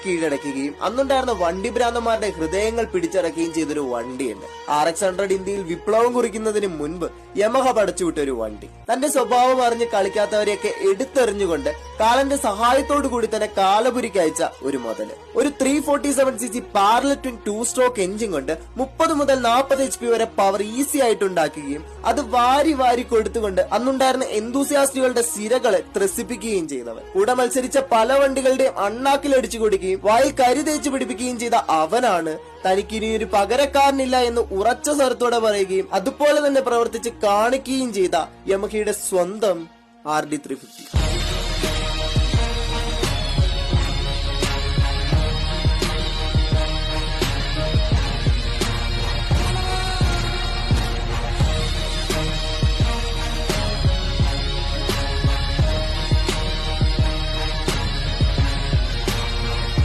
കീഴടക്കുകയും അന്നുണ്ടായിരുന്ന വണ്ടി ഭ്രാന്തന്മാരുടെ ഹൃദയങ്ങൾ പിടിച്ചടക്കുകയും ചെയ്തൊരു വണ്ടിയുണ്ട്. RX-100 ഇന്ത്യയിൽ വിപ്ലവം കുറിക്കുന്നതിന് മുൻപ് യമഹ പടച്ചുവിട്ട ഒരു വണ്ടി. തന്റെ സ്വഭാവം അറിഞ്ഞ് കളിക്കാത്തവരെയൊക്കെ എടുത്തെറിഞ്ഞുകൊണ്ട് കാലന്റെ സഹായത്തോടു കൂടി തന്നെ കാലപുരിക്ക് അയച്ച ഒരു മുതല്. ഒരു 347cc പാരലൽ ട്വിൻ 2-സ്ട്രോക്ക് എഞ്ചിൻ കൊണ്ട് 30 മുതൽ 40 HP വരെ പവർ ഈസി ആയിട്ട് ഉണ്ടാക്കുകയും അത് വാരി വാരി കൊടുത്തുകൊണ്ട് അന്നുണ്ടായിരുന്ന എന്തൂസിയാസ്റ്റുകളുടെ സിരകളെ ത്രസിപ്പിക്കുകയും ചെയ്തവൻ. കൂടെ മത്സരിച്ച പല വണ്ടികളുടെയും അണ്ണാക്കിലടിച്ചു കൊടുക്കുകയും വായിൽ കരി തേച്ച് പിടിപ്പിക്കുകയും ചെയ്ത അവനാണ് തനിക്കിനിയൊരു പകരക്കാരനില്ല എന്ന് ഉറച്ച സ്വരത്തോടെ പറയുകയും അതുപോലെ തന്നെ പ്രവർത്തിച്ച് കാണിക്കുകയും ചെയ്ത യമഹയുടെ സ്വന്തം RD350.